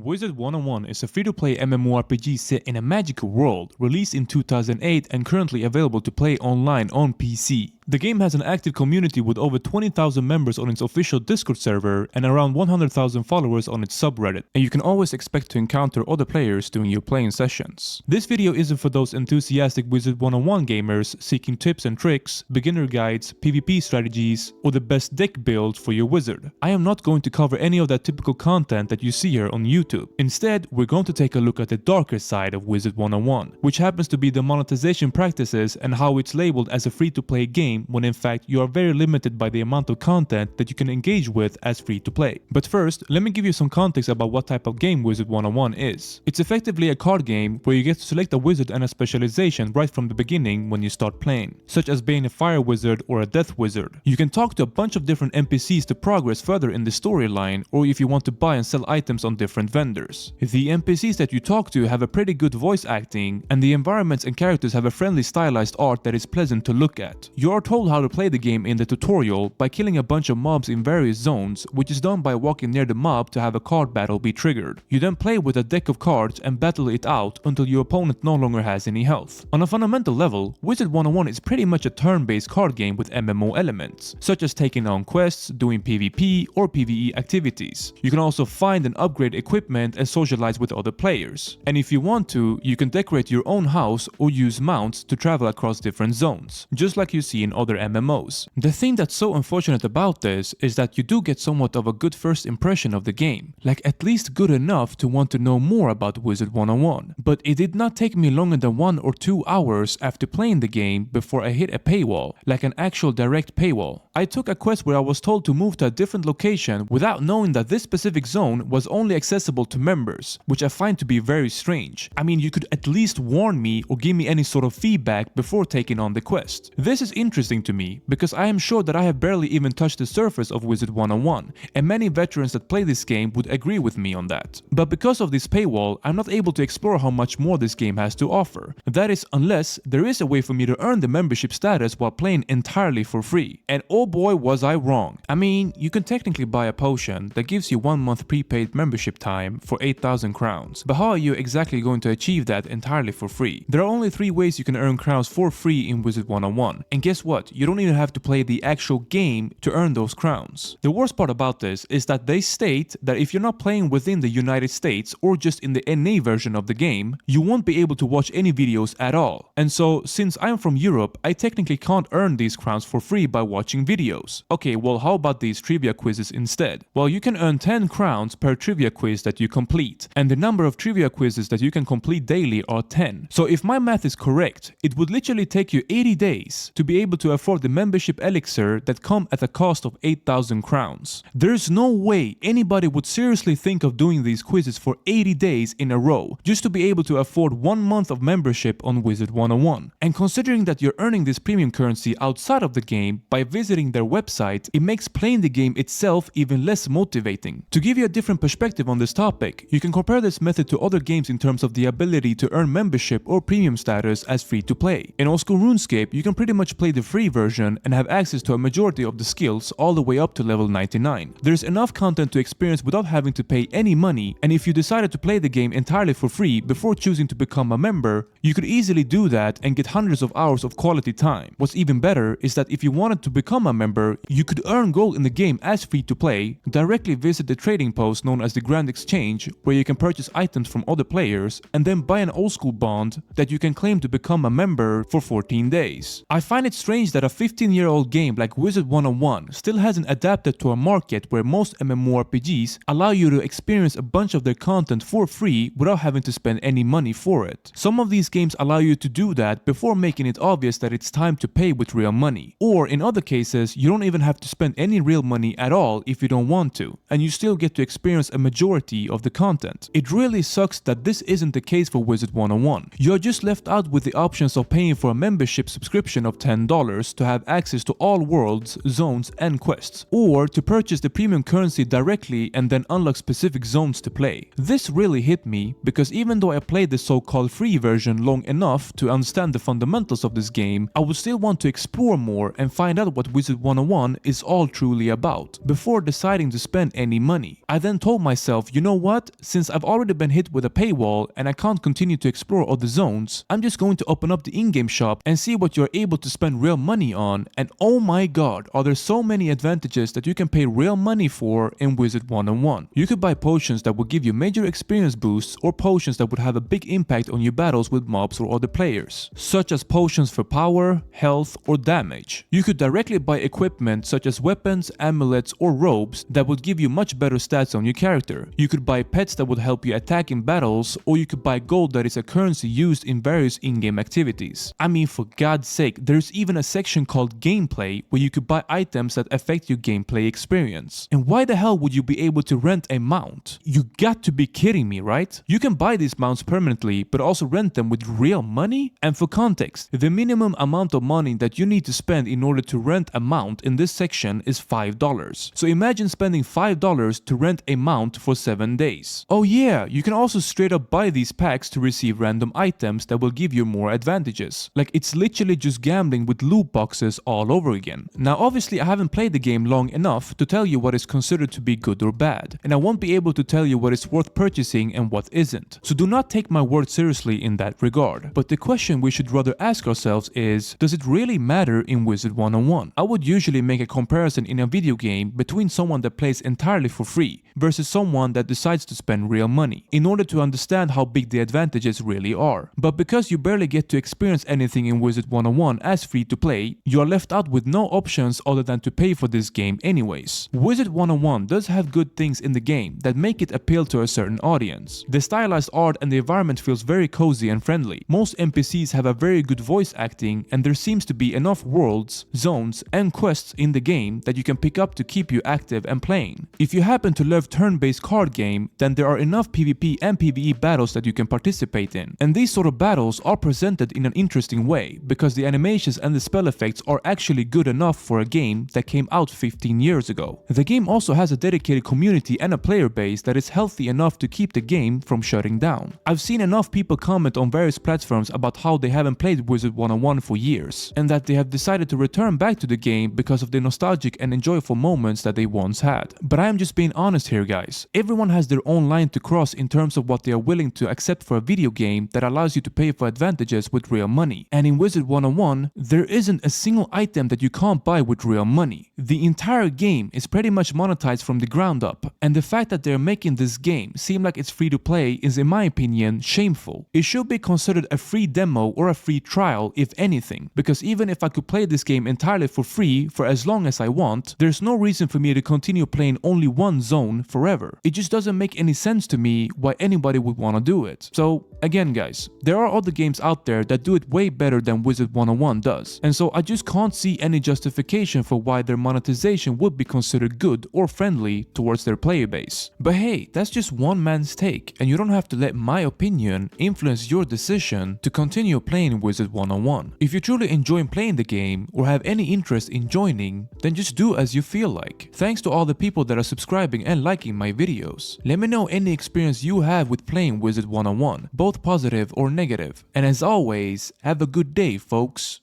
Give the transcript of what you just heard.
Wizard101 is a free-to-play MMORPG set in a magical world, released in 2008 and currently available to play online on PC. The game has an active community with over 20,000 members on its official Discord server and around 100,000 followers on its subreddit, and you can always expect to encounter other players during your playing sessions. This video isn't for those enthusiastic Wizard101 gamers seeking tips and tricks, beginner guides, PvP strategies, or the best deck build for your wizard. I am not going to cover any of that typical content that you see here on YouTube. Instead, we're going to take a look at the darker side of Wizard101, which happens to be the monetization practices and how it's labeled as a free-to-play game when in fact you are very limited by the amount of content that you can engage with as free-to-play. But first, let me give you some context about what type of game Wizard101 is. It's effectively a card game where you get to select a wizard and a specialization right from the beginning when you start playing, such as being a fire wizard or a death wizard. You can talk to a bunch of different NPCs to progress further in the storyline, or if you want to buy and sell items on different vendors. The NPCs that you talk to have a pretty good voice acting, and the environments and characters have a friendly stylized art that is pleasant to look at. You are told how to play the game in the tutorial by killing a bunch of mobs in various zones, which is done by walking near the mob to have a card battle be triggered. You then play with a deck of cards and battle it out until your opponent no longer has any health. On a fundamental level, Wizard101 is pretty much a turn-based card game with MMO elements, such as taking on quests, doing PvP or PvE activities. You can also find and upgrade equipment and socialize with other players. And if you want to, you can decorate your own house or use mounts to travel across different zones, just like you see in other MMOs. The thing that's so unfortunate about this is that you do get somewhat of a good first impression of the game, like at least good enough to want to know more about Wizard101. But it did not take me longer than 1 or 2 hours after playing the game before I hit a paywall, like an actual direct paywall. I took a quest where I was told to move to a different location without knowing that this specific zone was only accessible to members, which I find to be very strange. I mean, you could at least warn me or give me any sort of feedback before taking on the quest. This is interesting to me because I am sure that I have barely even touched the surface of Wizard101, and many veterans that play this game would agree with me on that. But because of this paywall, I'm not able to explore how much more this game has to offer. That is, unless there is a way for me to earn the membership status while playing entirely for free. And oh boy was I wrong. I mean, you can technically buy a potion that gives you 1 month prepaid membership time for 8,000 crowns, but how are you exactly going to achieve that entirely for free? There are only 3 ways you can earn crowns for free in Wizard101, and guess what? You don't even have to play the actual game to earn those crowns. The worst part about this is that they state that if you're not playing within the United States or just in the NA version of the game, you won't be able to watch any videos at all. And so, since I'm from Europe, I technically can't earn these crowns for free by watching videos. Okay, well, how about these trivia quizzes instead? Well, you can earn 10 crowns per trivia quiz that you complete, and the number of trivia quizzes that you can complete daily are 10. So if my math is correct, it would literally take you 80 days to be able to afford the membership elixir that come at a cost of 8,000 crowns. There's no way anybody would seriously think of doing these quizzes for 80 days in a row just to be able to afford 1 month of membership on Wizard101. And considering that you're earning this premium currency outside of the game by visiting their website, it makes playing the game itself even less motivating. To give you a different perspective on this topic, you can compare this method to other games in terms of the ability to earn membership or premium status as free to play. In old school RuneScape, you can pretty much play the free version and have access to a majority of the skills all the way up to level 99. There's enough content to experience without having to pay any money, and if you decided to play the game entirely for free before choosing to become a member, you could easily do that and get hundreds of hours of quality time. What's even better is that if you wanted to become a member, you could earn gold in the game as free to play, directly visit the trading post known as the Grand Exchange, where you can purchase items from other players, and then buy an old school bond that you can claim to become a member for 14 days. I find it strange that a 15-year-old game like Wizard101 still hasn't adapted to a market where most MMORPGs allow you to experience a bunch of their content for free without having to spend any money for it. Some of these games allow you to do that before making it obvious that it's time to pay with real money. Or in other cases, you don't even have to spend any real money at all if you don't want to, and you still get to experience a majority of the content. It really sucks that this isn't the case for Wizard101. You're just left out with the options of paying for a membership subscription of $10 $5 to have access to all worlds, zones, and quests, or to purchase the premium currency directly and then unlock specific zones to play. This really hit me because even though I played the so-called free version long enough to understand the fundamentals of this game, I would still want to explore more and find out what Wizard101 is all truly about before deciding to spend any money. I then told myself, you know what, since I've already been hit with a paywall and I can't continue to explore all the zones, I'm just going to open up the in-game shop and see what you're able to spend real money on, and oh my god, are there so many advantages that you can pay real money for in Wizard101. You could buy potions that would give you major experience boosts or potions that would have a big impact on your battles with mobs or other players, such as potions for power, health, or damage. You could directly buy equipment such as weapons, amulets, or robes that would give you much better stats on your character. You could buy pets that would help you attack in battles, or you could buy gold that is a currency used in various in-game activities. I mean, for God's sake, there's even a section called gameplay where you could buy items that affect your gameplay experience. And why the hell would you be able to rent a mount? You got to be kidding me, right? You can buy these mounts permanently, but also rent them with real money? And for context, the minimum amount of money that you need to spend in order to rent a mount in this section is $5. So imagine spending $5 to rent a mount for 7 days. Oh yeah, you can also straight up buy these packs to receive random items that will give you more advantages. Like, it's literally just gambling with loot boxes all over again. Now obviously I haven't played the game long enough to tell you what is considered to be good or bad, and I won't be able to tell you what is worth purchasing and what isn't. So do not take my word seriously in that regard. But the question we should rather ask ourselves is, does it really matter in Wizard101? I would usually make a comparison in a video game between someone that plays entirely for free versus someone that decides to spend real money, in order to understand how big the advantages really are. But because you barely get to experience anything in Wizard101 as free to play, you are left out with no options other than to pay for this game anyways. Wizard101 does have good things in the game that make it appeal to a certain audience. The stylized art and the environment feels very cozy and friendly. Most NPCs have a very good voice acting, and there seems to be enough worlds, zones, and quests in the game that you can pick up to keep you active and playing. If you happen to love turn-based card game, then there are enough PvP and PvE battles that you can participate in. And these sort of battles are presented in an interesting way, because the animations and the spell effects are actually good enough for a game that came out 15 years ago. The game also has a dedicated community and a player base that is healthy enough to keep the game from shutting down. I've seen enough people comment on various platforms about how they haven't played Wizard101 for years, and that they have decided to return back to the game because of the nostalgic and enjoyable moments that they once had. But I am just being honest here, guys. Everyone has their own line to cross in terms of what they are willing to accept for a video game that allows you to pay for advantages with real money. And in Wizard101, there isn't a single item that you can't buy with real money. The entire game is pretty much monetized from the ground up, and the fact that they're making this game seem like it's free to play is, in my opinion, shameful. It should be considered a free demo or a free trial, if anything, because even if I could play this game entirely for free for as long as I want, there's no reason for me to continue playing only one zone forever. It just doesn't make any sense to me why anybody would want to do it. So again, guys, there are other games out there that do it way better than Wizard101 does, and so I just can't see any justification for why their monetization would be considered good or friendly towards their player base. But hey, that's just one man's take, and you don't have to let my opinion influence your decision to continue playing Wizard101. If you truly enjoy playing the game or have any interest in joining, then just do as you feel like. Thanks to all the people that are subscribing and liking my videos. Let me know any experience you have with playing Wizard101, both positive or negative. And as always, have a good day, folks.